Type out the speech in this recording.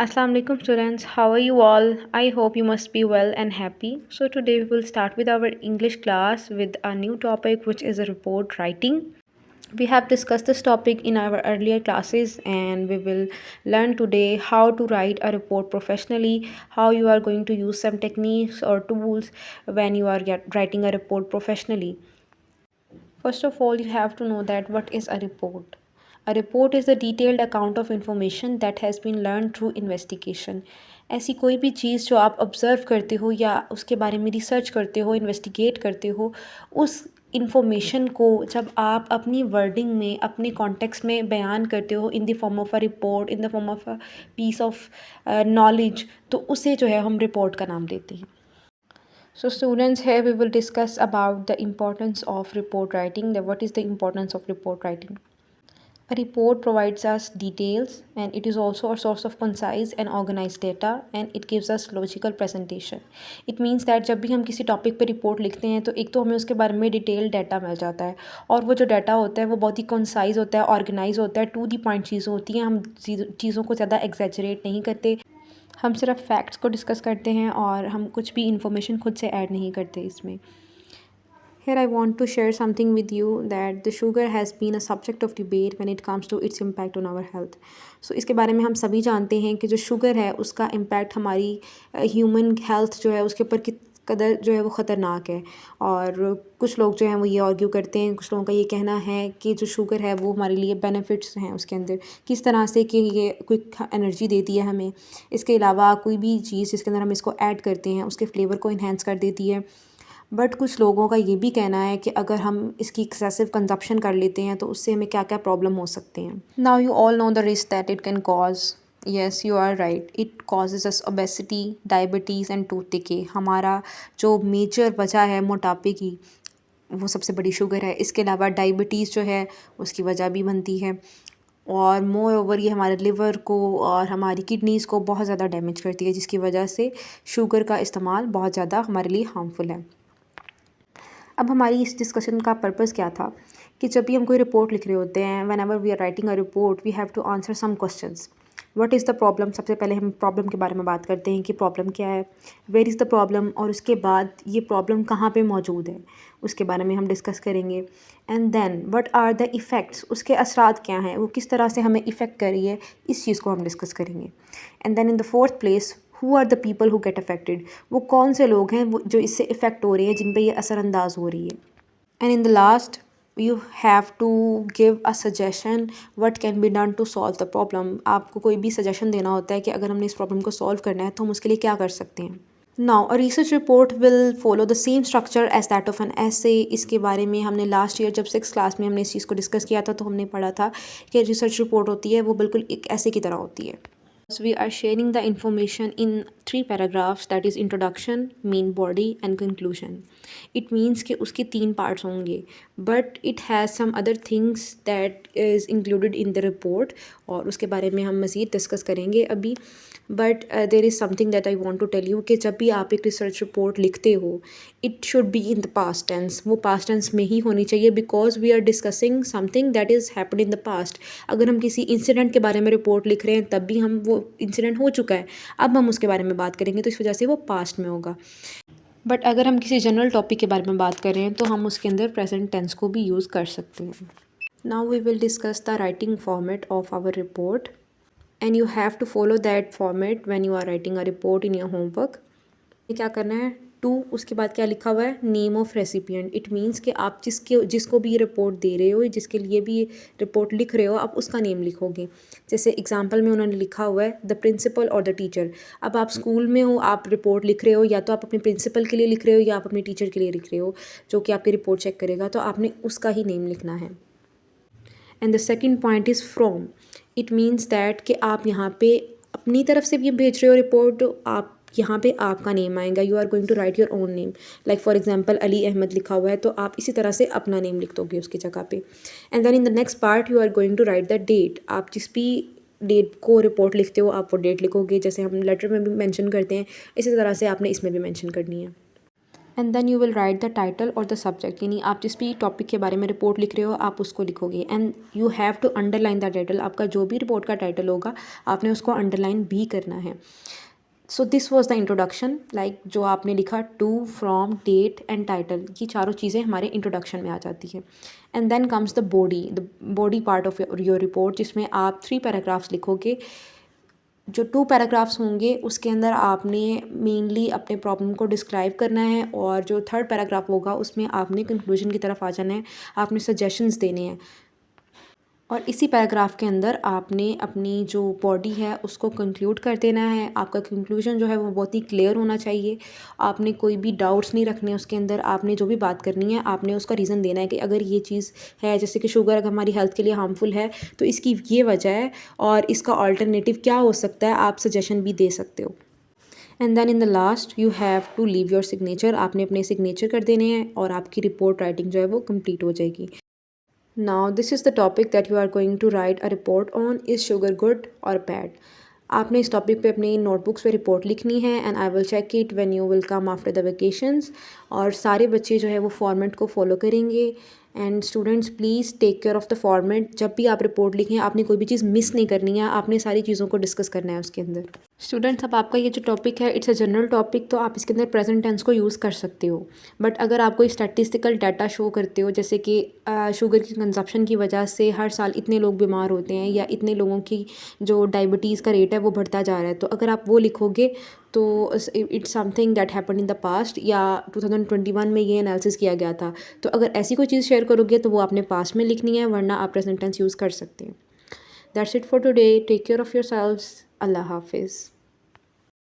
Assalamu alaikum students, how are you all? I hope you must be well and happy. So today we will start with our English class with a new topic, which is a report writing. We have discussed this topic in our earlier classes, and we will learn today how to write a report professionally, how you are going to use some techniques or tools when you are writing a report professionally. First of all, you have to know that what is a report. A report is the detailed account of information that has been learned through investigation. ऐसी कोई भी चीज़ जो आप observe करते हो या उसके बारे में रिसर्च करते हो, इन्वेस्टिगेट करते हो, उस इंफॉर्मेशन को जब आप अपनी वर्डिंग में, अपने कॉन्टेक्स्ट में बयान करते हो in the form of a report, in the form of a piece of knowledge, तो उसे जो है हम रिपोर्ट का नाम देते हैं. So students, here we will discuss about the importance of report writing. What is the importance of report writing? A report provides us details, and it is also a source of concise and organized data, and it gives us logical presentation. It means that जब भी हम किसी topic पे report लिखते हैं तो एक तो हमें उसके बारे में डिटेल डाटा मिल जाता है, और वो जो डाटा होता है वो बहुत ही कंसाइज होता है, ऑर्गेनाइज होता है, टू दी पॉइंट चीज़ें होती हैं. हम चीज़ों को ज़्यादा एग्जैजरेट नहीं करते, हम सिर्फ फैक्ट्स को डिस्कस करते हैं और हम कुछ भी इंफॉर्मेशन खुद से ऐड नहीं करते इसमें. Here I want to share something with you that the sugar has been a subject of debate when it comes to its impact on our health. So इसके बारे में हम सभी जानते हैं कि जो शुगर है उसका इम्पैक्ट हमारी ह्यूमन हेल्थ जो है उसके ऊपर कित कदर जो है वो ख़तरनाक है. और कुछ लोग जो हैं वो ये आर्ग्यू करते हैं, कुछ लोगों का ये कहना है कि जो शुगर है वो हमारे लिए बेनिफिट्स हैं उसके अंदर, किस तरह से कि ये क्विक एनर्जी देती है हमें. इसके अलावा कोई भी चीज़ जिसके अंदर हम इसको ऐड करते हैं उसके फ्लेवर को इन्हेंस कर देती है. बट कुछ लोगों का ये भी कहना है कि अगर हम इसकी एक्सेसिव कंजप्शन कर लेते हैं तो उससे हमें क्या क्या प्रॉब्लम हो सकते हैं. Now you all know the risk that it can cause. Yes, you are right, it causes us obesity, diabetes and tooth decay. हमारा जो मेजर वजह है मोटापे की वो सबसे बड़ी शुगर है. इसके अलावा डायबिटीज़ जो है उसकी वजह भी बनती है, और मोर ओवर ये हमारे लिवर को और हमारी किडनीज़ को बहुत ज़्यादा डैमेज करती है, जिसकी वजह से शुगर का इस्तेमाल बहुत ज़्यादा हमारे लिए हार्मफुल है. अब हमारी इस डिस्कशन का पर्पस क्या था कि जब भी हम कोई रिपोर्ट लिख रहे होते हैं, whenever we are writing a report we have to answer some questions. What is the problem. सबसे पहले हम प्रॉब्लम के बारे में बात करते हैं कि प्रॉब्लम क्या है, वेयर इज़ द प्रॉब्लम, और उसके बाद ये प्रॉब्लम कहाँ पे मौजूद है उसके बारे में हम डिस्कस करेंगे. And then what are the effects, उसके असरात क्या हैं, वो किस तरह से हमें इफ़ेक्ट कर रही है, इस चीज़ को हम डिस्कस करेंगे. And then in the fourth place, who are the people who get affected, वो कौन से लोग हैं वो जो इससे इफ़ेक्ट हो रहे हैं, जिन पे ये असरअंदाज हो रही है. And in the last you have to give a suggestion what can be done to solve the problem. आपको कोई भी सजेशन देना होता है कि अगर हमने इस प्रॉब्लम को सॉल्व करना है तो हम उसके लिए क्या कर सकते हैं. Now a research report will follow the same structure as that of an essay. इसके बारे में हमने लास्ट ईयर जब 6th क्लास में हमने इस चीज़ को डिस्कस किया था तो हमने पढ़ा था कि रिसर्च रिपोर्ट होती है वो बिल्कुल एक ऐसे की तरह होती है. So we are sharing the information in 3 paragraphs, that is introduction, main body and conclusion. It means कि उसके 3 parts होंगे, but it has some other things that is included in the report, और उसके बारे में हम मज़ीद डिस्कस करेंगे अभी. But there is something that I want to tell you कि जब भी आप एक रिसर्च रिपोर्ट लिखते हो it should be in the past tense. वो पास्ट टेंस में ही होनी चाहिए because we are discussing something that is happen in the past. अगर हम किसी इंसिडेंट के बारे में रिपोर्ट लिख रहे हैं तब भी हम वो इंसिडेंट हो चुका है, अब हम उसके बारे में बात करेंगे तो इस वजह से वो पास्ट में होगा. बट अगर हम किसी जनरल टॉपिक के बारे में बात करें तो हम उसके अंदर प्रेजेंट टेंस को भी यूज़ कर सकते हैं. Now we will discuss the writing format of our report, and you have to follow that format when you are writing a report in your homework. ये क्या करना है, टू उसके बाद क्या लिखा हुआ है, name of recipient. It means कि आप जिसको भी ये रिपोर्ट दे रहे हो, जिसके लिए भी ये रिपोर्ट लिख रहे हो, आप उसका नेम लिखोगे. जैसे एग्जांपल में उन्होंने लिखा हुआ है द प्रिंसिपल और द टीचर. अब आप स्कूल में हो, आप रिपोर्ट लिख रहे हो, या तो आप अपने प्रिंसिपल के लिए लिख रहे हो या आप अपने टीचर के लिए लिख रहे हो जो कि आपकी रिपोर्ट चेक करेगा, तो आपने उसका ही नेम लिखना है. And the second point is from. It means that कि आप यहाँ पे अपनी तरफ से भी भेज रहे हो रिपोर्ट, आप यहाँ पे आपका नेम आएगा, you are going to write your own name. Like for example Ali Ahmed लिखा हुआ है तो आप इसी तरह से अपना नेम लिख दोगे उसकी जगह पे. And then in the next part you are going to write the date. आप जिस भी डेट को रिपोर्ट लिखते हो आप वो डेट लिखोगे, जैसे हम लेटर में भी मेंशन करते हैं इसी तरह से आपने इसमें भी मेंशन करनी है. And then you will write the title और द सब्जेक्ट, यानी आप जिस भी टॉपिक के बारे में रिपोर्ट लिख रहे हो आप उसको लिखोगे। And you have to underline the title, आपका जो भी रिपोर्ट का टाइटल होगा आपने उसको अंडरलाइन भी करना है। So this was the introduction, like जो आपने लिखा to, from, date and title, ये चारों चीज़ें हमारे इंट्रोडक्शन में आ जाती है। And then comes the body part of your report, जिसमें आप 3 पैराग्राफ्स लिखोगे। जो 2 पैराग्राफ्स होंगे उसके अंदर आपने मेनली अपने प्रॉब्लम को डिस्क्राइब करना है, और जो 3rd पैराग्राफ होगा उसमें आपने कंक्लूजन की तरफ आ जाना है, आपने सजेशंस देने हैं। और इसी पैराग्राफ के अंदर आपने अपनी जो बॉडी है उसको कंक्लूड कर देना है। आपका कंक्लूजन जो है वो बहुत ही क्लियर होना चाहिए, आपने कोई भी डाउट्स नहीं रखने उसके अंदर। आपने जो भी बात करनी है आपने उसका रीज़न देना है कि अगर ये चीज़ है, जैसे कि शुगर अगर हमारी हेल्थ के लिए हार्मफुल है तो इसकी ये वजह है और इसका ऑल्टरनेटिव क्या हो सकता है, आप सजेशन भी दे सकते हो। And then in the last you have to leave your signature, आपने अपने सिग्नेचर कर देने हैं और आपकी रिपोर्ट राइटिंग जो है वो कंप्लीट हो जाएगी। Now this is the topic that you are going to write a report on, is sugar good or bad। आपने इस टॉपिक पे अपनी नोटबुक्स पे रिपोर्ट लिखनी है and I will check it when you will come after the vacations. और सारे बच्चे जो है वो फॉर्मेट को फॉलो करेंगे। And students please take care of the format, जब भी आप रिपोर्ट लिखें आपने कोई भी चीज़ मिस नहीं करनी है, आपने सारी चीज़ों को डिस्कस करना है उसके अंदर। स्टूडेंट्स, अब आपका ये जो टॉपिक है इट्स अ जनरल टॉपिक, तो आप इसके अंदर प्रेजेंट टेंस को यूज़ कर सकते हो। बट अगर आप कोई स्टैटिस्टिकल डाटा शो करते हो, जैसे कि शुगर की कंजप्शन की वजह से हर साल इतने लोग बीमार होते हैं या इतने लोगों की जो डायबिटीज़ का रेट है वो बढ़ता जा रहा है, तो अगर आप वो लिखोगे तो it's something that happen in the past, या 2021 में ये एनालिसिस किया गया था। तो अगर ऐसी कोई चीज़ शेयर करोगे तो वो आपने पास्ट में लिखनी है, वरना आप प्रेजेंट टेंस यूज़ कर सकते हैं। That's it for today, take care of your selves, Allah हाफिज़।